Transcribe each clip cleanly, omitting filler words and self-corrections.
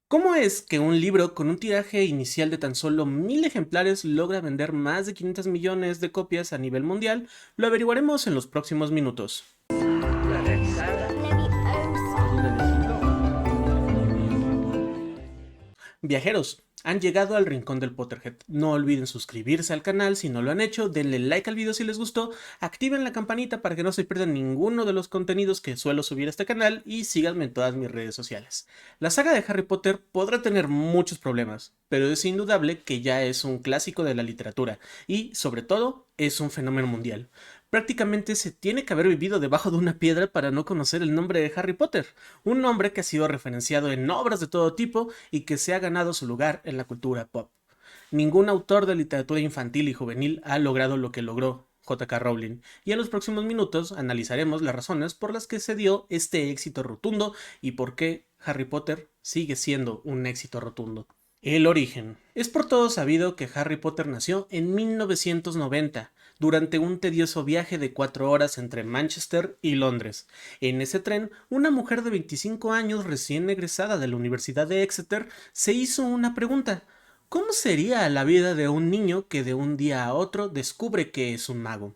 ¿Cómo es que un libro con un tiraje inicial de tan solo 1000 ejemplares logra vender más de 500 millones de copias a nivel mundial? Lo averiguaremos en los próximos minutos. La realizada. Viajeros, han llegado al rincón del Potterhead. No olviden suscribirse al canal si no lo han hecho, denle like al video si les gustó, activen la campanita para que no se pierdan ninguno de los contenidos que suelo subir a este canal y síganme en todas mis redes sociales. La saga de Harry Potter podrá tener muchos problemas, pero es indudable que ya es un clásico de la literatura y, sobre todo, es un fenómeno mundial. Prácticamente se tiene que haber vivido debajo de una piedra para no conocer el nombre de Harry Potter, un nombre que ha sido referenciado en obras de todo tipo y que se ha ganado su lugar en la cultura pop. Ningún autor de literatura infantil y juvenil ha logrado lo que logró J.K. Rowling, y en los próximos minutos analizaremos las razones por las que se dio este éxito rotundo y por qué Harry Potter sigue siendo un éxito rotundo. El origen. Es por todo sabido que Harry Potter nació en 1990, durante un tedioso viaje de 4 horas entre Manchester y Londres. En ese tren, una mujer de 25 años recién egresada de la Universidad de Exeter se hizo una pregunta. ¿Cómo sería la vida de un niño que de un día a otro descubre que es un mago?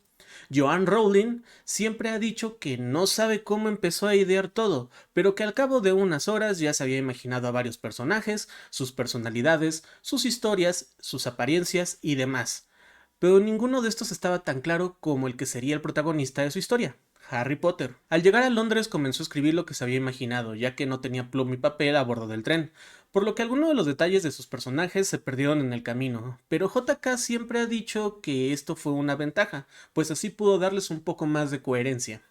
Joanne Rowling siempre ha dicho que no sabe cómo empezó a idear todo, pero que al cabo de unas horas ya se había imaginado a varios personajes, sus personalidades, sus historias, sus apariencias y demás. Pero ninguno de estos estaba tan claro como el que sería el protagonista de su historia, Harry Potter. Al llegar a Londres comenzó a escribir lo que se había imaginado, ya que no tenía pluma y papel a bordo del tren, por lo que algunos de los detalles de sus personajes se perdieron en el camino, pero JK siempre ha dicho que esto fue una ventaja, pues así pudo darles un poco más de coherencia.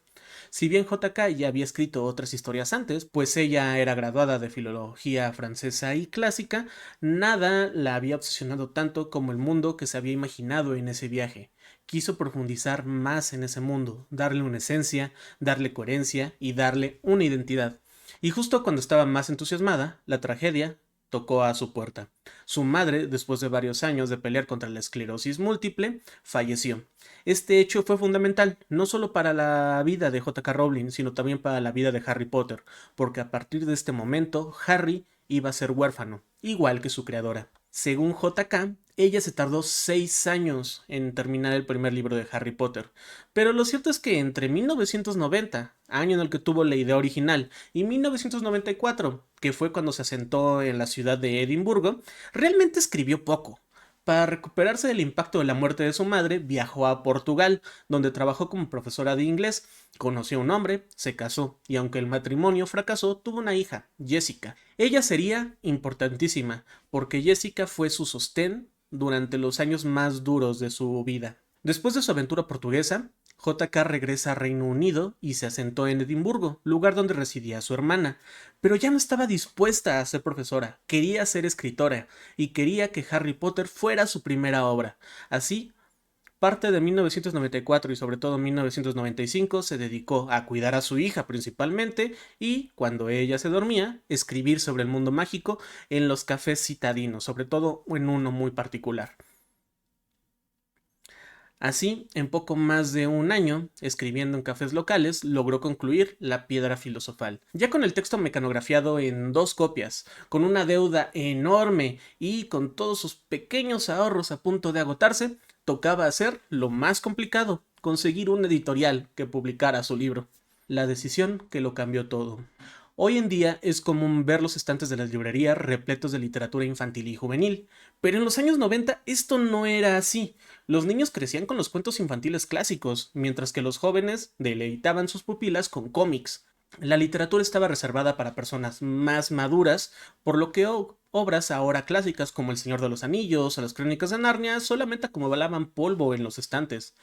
Si bien JK ya había escrito otras historias antes, pues ella era graduada de filología francesa y clásica, nada la había obsesionado tanto como el mundo que se había imaginado en ese viaje. Quiso profundizar más en ese mundo, darle una esencia, darle coherencia y darle una identidad. Y justo cuando estaba más entusiasmada, la tragedia tocó a su puerta. Su madre, después de varios años de pelear contra la esclerosis múltiple, falleció. Este hecho fue fundamental, no solo para la vida de J.K. Rowling, sino también para la vida de Harry Potter, porque a partir de este momento, Harry iba a ser huérfano, igual que su creadora. Según JK, ella se tardó 6 años en terminar el primer libro de Harry Potter, pero lo cierto es que entre 1990, año en el que tuvo la idea original, y 1994, que fue cuando se asentó en la ciudad de Edimburgo, realmente escribió poco. Para recuperarse del impacto de la muerte de su madre, viajó a Portugal, donde trabajó como profesora de inglés, conoció a un hombre, se casó, y aunque el matrimonio fracasó, tuvo una hija, Jessica. Ella sería importantísima, porque Jessica fue su sostén durante los años más duros de su vida. Después de su aventura portuguesa, JK regresa a Reino Unido y se asentó en Edimburgo, lugar donde residía su hermana, pero ya no estaba dispuesta a ser profesora, quería ser escritora y quería que Harry Potter fuera su primera obra. Así, parte de 1994 y sobre todo 1995 se dedicó a cuidar a su hija principalmente y, cuando ella se dormía, escribir sobre el mundo mágico en los cafés citadinos, sobre todo en uno muy particular. Así, en poco más de un año, escribiendo en cafés locales, logró concluir La Piedra Filosofal. Ya con el texto mecanografiado en 2 copias, con una deuda enorme y con todos sus pequeños ahorros a punto de agotarse, tocaba hacer lo más complicado, conseguir un editorial que publicara su libro. La decisión que lo cambió todo. Hoy en día es común ver los estantes de las librerías repletos de literatura infantil y juvenil, pero en los años 90 esto no era así. Los niños crecían con los cuentos infantiles clásicos, mientras que los jóvenes deleitaban sus pupilas con cómics. La literatura estaba reservada para personas más maduras, por lo que obras ahora clásicas como El Señor de los Anillos o Las Crónicas de Narnia solamente acumulaban polvo en los estantes.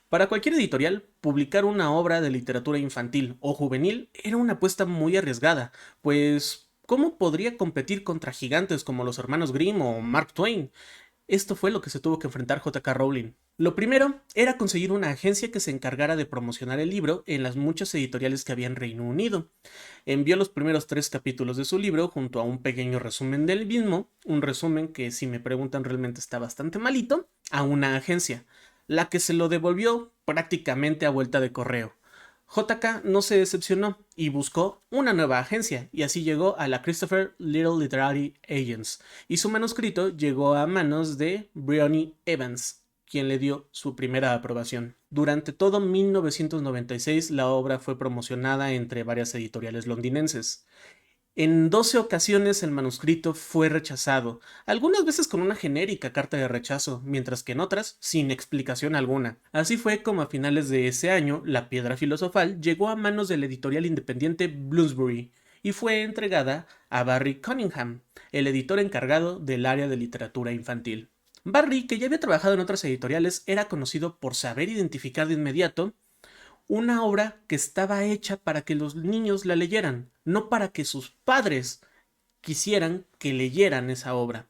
Para cualquier editorial, publicar una obra de literatura infantil o juvenil era una apuesta muy arriesgada, pues ¿cómo podría competir contra gigantes como los hermanos Grimm o Mark Twain? Esto fue lo que se tuvo que enfrentar J.K. Rowling. Lo primero era conseguir una agencia que se encargara de promocionar el libro en las muchas editoriales que había en Reino Unido. Envió los primeros 3 capítulos de su libro junto a un pequeño resumen del mismo, un resumen que, si me preguntan, realmente está bastante malito, a una agencia, la que se lo devolvió prácticamente a vuelta de correo. JK no se decepcionó y buscó una nueva agencia, y así llegó a la Christopher Little Literary Agents, y su manuscrito llegó a manos de Bryony Evans, quien le dio su primera aprobación. Durante todo 1996 la obra fue promocionada entre varias editoriales londinenses. En 12 ocasiones el manuscrito fue rechazado, algunas veces con una genérica carta de rechazo, mientras que en otras sin explicación alguna. Así fue como a finales de ese año La Piedra Filosofal llegó a manos del editorial independiente Bloomsbury y fue entregada a Barry Cunningham, el editor encargado del área de literatura infantil. Barry, que ya había trabajado en otras editoriales, era conocido por saber identificar de inmediato una obra que estaba hecha para que los niños la leyeran, no para que sus padres quisieran que leyeran esa obra.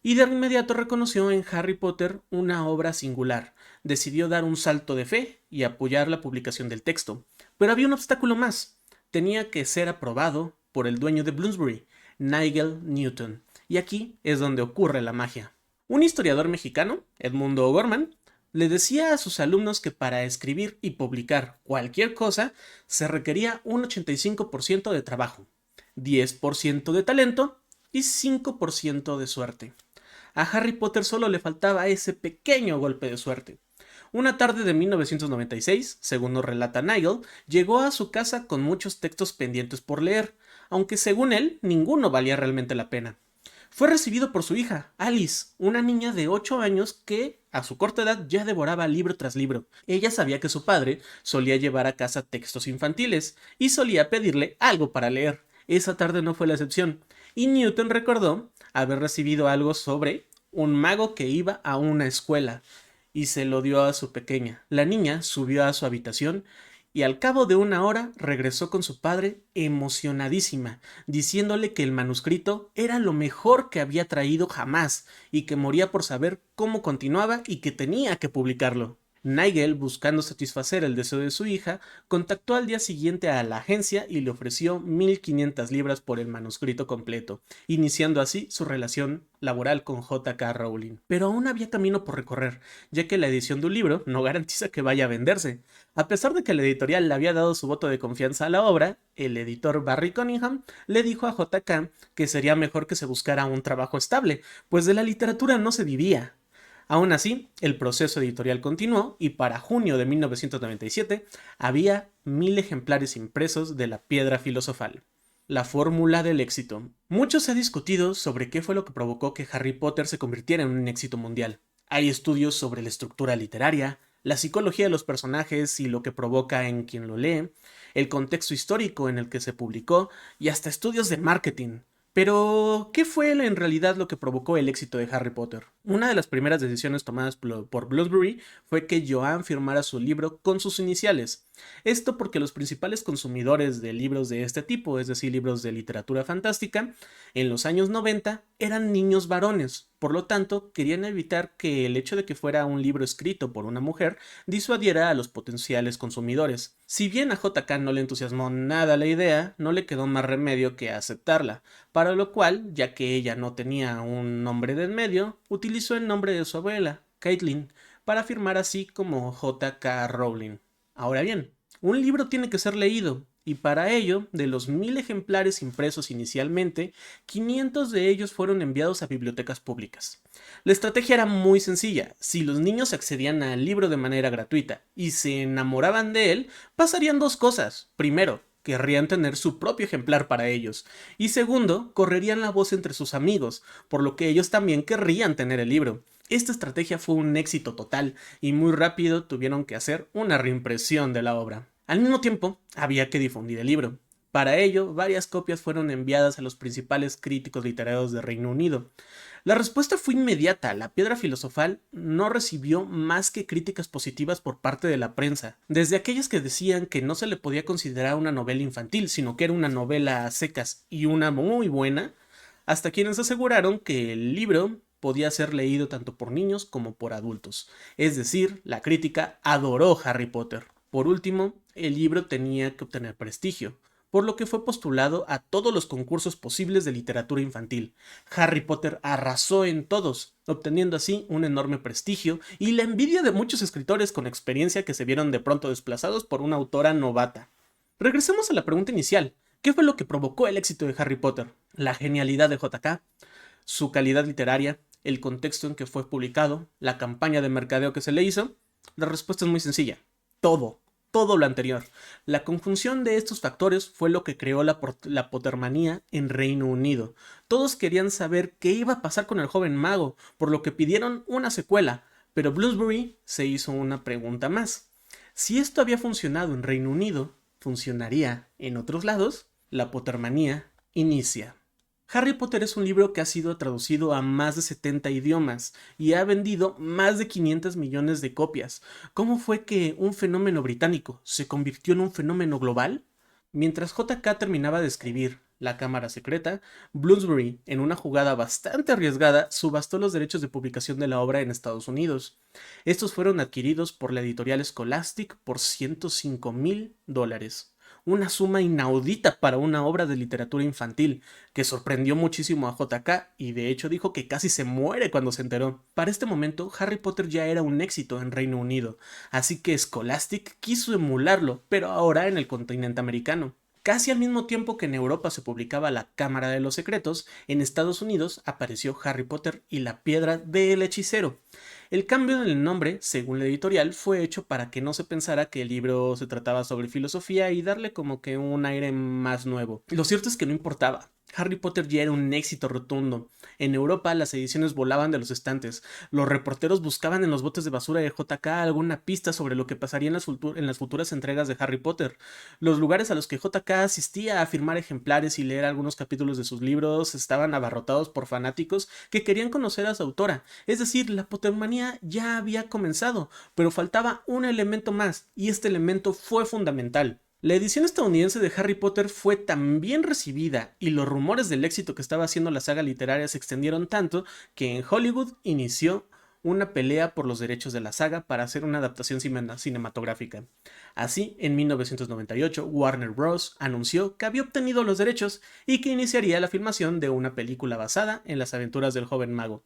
Y de inmediato reconoció en Harry Potter una obra singular. Decidió dar un salto de fe y apoyar la publicación del texto. Pero había un obstáculo más. Tenía que ser aprobado por el dueño de Bloomsbury, Nigel Newton. Y aquí es donde ocurre la magia. Un historiador mexicano, Edmundo O'Gorman, le decía a sus alumnos que para escribir y publicar cualquier cosa se requería un 85% de trabajo, 10% de talento y 5% de suerte. A Harry Potter solo le faltaba ese pequeño golpe de suerte. Una tarde de 1996, según nos relata Nigel, llegó a su casa con muchos textos pendientes por leer, aunque según él ninguno valía realmente la pena. Fue recibido por su hija, Alice, una niña de 8 años que, a su corta edad, ya devoraba libro tras libro. Ella sabía que su padre solía llevar a casa textos infantiles y solía pedirle algo para leer. Esa tarde no fue la excepción, y Newton recordó haber recibido algo sobre un mago que iba a una escuela, y se lo dio a su pequeña. La niña subió a su habitación y al cabo de una hora regresó con su padre emocionadísima, diciéndole que el manuscrito era lo mejor que había traído jamás y que moría por saber cómo continuaba y que tenía que publicarlo. Nigel, buscando satisfacer el deseo de su hija, contactó al día siguiente a la agencia y le ofreció 1.500 libras por el manuscrito completo, iniciando así su relación laboral con J.K. Rowling. Pero aún había camino por recorrer, ya que la edición de un libro no garantiza que vaya a venderse. A pesar de que la editorial le había dado su voto de confianza a la obra, el editor Barry Cunningham le dijo a J.K. que sería mejor que se buscara un trabajo estable, pues de la literatura no se vivía. Aún así, el proceso editorial continuó y para junio de 1997 había 1.000 ejemplares impresos de La Piedra Filosofal. La fórmula del éxito. Mucho se ha discutido sobre qué fue lo que provocó que Harry Potter se convirtiera en un éxito mundial. Hay estudios sobre la estructura literaria, la psicología de los personajes y lo que provoca en quien lo lee, el contexto histórico en el que se publicó y hasta estudios de marketing. Pero, ¿qué fue en realidad lo que provocó el éxito de Harry Potter? Una de las primeras decisiones tomadas por Bloomsbury fue que Joanne firmara su libro con sus iniciales. Esto porque los principales consumidores de libros de este tipo, es decir, libros de literatura fantástica, en los años 90 eran niños varones. Por lo tanto, querían evitar que el hecho de que fuera un libro escrito por una mujer disuadiera a los potenciales consumidores. Si bien a J.K. no le entusiasmó nada la idea, no le quedó más remedio que aceptarla, para lo cual, ya que ella no tenía un nombre de en medio, utilizó el nombre de su abuela, Caitlin, para firmar así como J.K. Rowling. Ahora bien, un libro tiene que ser leído, y para ello, de los 1.000 ejemplares impresos inicialmente, 500 de ellos fueron enviados a bibliotecas públicas. La estrategia era muy sencilla: si los niños accedían al libro de manera gratuita y se enamoraban de él, pasarían dos cosas. Primero, querrían tener su propio ejemplar para ellos, y segundo, correrían la voz entre sus amigos, por lo que ellos también querrían tener el libro. Esta estrategia fue un éxito total, y muy rápido tuvieron que hacer una reimpresión de la obra. Al mismo tiempo, había que difundir el libro. Para ello, varias copias fueron enviadas a los principales críticos literarios de Reino Unido. La respuesta fue inmediata. La Piedra Filosofal no recibió más que críticas positivas por parte de la prensa, desde aquellos que decían que no se le podía considerar una novela infantil, sino que era una novela a secas y una muy buena, hasta quienes aseguraron que el libro podía ser leído tanto por niños como por adultos. Es decir, la crítica adoró Harry Potter. Por último, el libro tenía que obtener prestigio, por lo que fue postulado a todos los concursos posibles de literatura infantil. Harry Potter arrasó en todos, obteniendo así un enorme prestigio y la envidia de muchos escritores con experiencia que se vieron de pronto desplazados por una autora novata. Regresemos a la pregunta inicial. ¿Qué fue lo que provocó el éxito de Harry Potter? ¿La genialidad de JK? ¿Su calidad literaria? ¿El contexto en que fue publicado? ¿La campaña de mercadeo que se le hizo? La respuesta es muy sencilla. Todo. Todo lo anterior. La conjunción de estos factores fue lo que creó la Pottermanía en Reino Unido. Todos querían saber qué iba a pasar con el joven mago, por lo que pidieron una secuela, pero Bloomsbury se hizo una pregunta más. Si esto había funcionado en Reino Unido, ¿funcionaría en otros lados? La Pottermanía inicia. Harry Potter es un libro que ha sido traducido a más de 70 idiomas y ha vendido más de 500 millones de copias. ¿Cómo fue que un fenómeno británico se convirtió en un fenómeno global? Mientras JK terminaba de escribir La Cámara Secreta, Bloomsbury, en una jugada bastante arriesgada, subastó los derechos de publicación de la obra en Estados Unidos. Estos fueron adquiridos por la editorial Scholastic por $105,000, una suma inaudita para una obra de literatura infantil, que sorprendió muchísimo a JK y de hecho dijo que casi se muere cuando se enteró. Para este momento, Harry Potter ya era un éxito en Reino Unido, así que Scholastic quiso emularlo, pero ahora en el continente americano. Casi al mismo tiempo que en Europa se publicaba La Cámara de los Secretos, en Estados Unidos apareció Harry Potter y la Piedra del Hechicero. El cambio en el nombre, según la editorial, fue hecho para que no se pensara que el libro se trataba sobre filosofía y darle como que un aire más nuevo. Lo cierto es que no importaba. Harry Potter ya era un éxito rotundo. En Europa las ediciones volaban de los estantes. Los reporteros buscaban en los botes de basura de JK alguna pista sobre lo que pasaría en las futuras entregas de Harry Potter. Los lugares a los que JK asistía a firmar ejemplares y leer algunos capítulos de sus libros estaban abarrotados por fanáticos que querían conocer a su autora. Es decir, la Pottermanía ya había comenzado, pero faltaba un elemento más, y este elemento fue fundamental. La edición estadounidense de Harry Potter fue tan bien recibida y los rumores del éxito que estaba haciendo la saga literaria se extendieron tanto que en Hollywood inició una pelea por los derechos de la saga para hacer una adaptación cinematográfica. Así, en 1998, Warner Bros. Anunció que había obtenido los derechos y que iniciaría la filmación de una película basada en las aventuras del joven mago.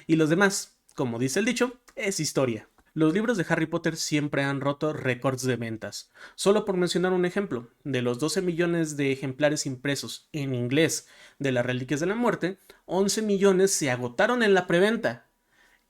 Y los demás, como dice el dicho, es historia. Los libros de Harry Potter siempre han roto récords de ventas. Solo por mencionar un ejemplo, de los 12 millones de ejemplares impresos en inglés de las Reliquias de la Muerte, 11 millones se agotaron en la preventa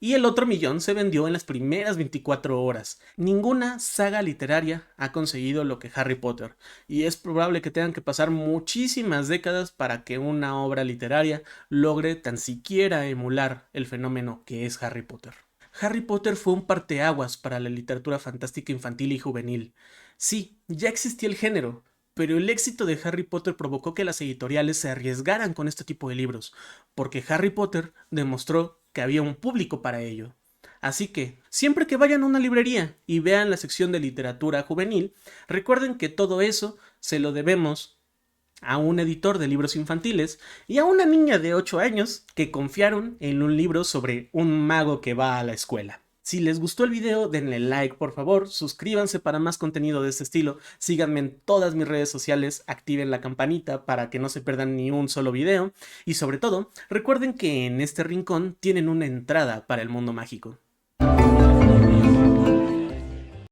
y el otro millón se vendió en las primeras 24 horas. Ninguna saga literaria ha conseguido lo que Harry Potter, y es probable que tengan que pasar muchísimas décadas para que una obra literaria logre tan siquiera emular el fenómeno que es Harry Potter. Harry Potter fue un parteaguas para la literatura fantástica infantil y juvenil. Sí, ya existía el género, pero el éxito de Harry Potter provocó que las editoriales se arriesgaran con este tipo de libros, porque Harry Potter demostró que había un público para ello. Así que, siempre que vayan a una librería y vean la sección de literatura juvenil, recuerden que todo eso se lo debemos a un editor de libros infantiles y a una niña de 8 años que confiaron en un libro sobre un mago que va a la escuela. Si les gustó el video, denle like por favor, suscríbanse para más contenido de este estilo, síganme en todas mis redes sociales, activen la campanita para que no se pierdan ni un solo video y sobre todo, recuerden que en este rincón tienen una entrada para el mundo mágico.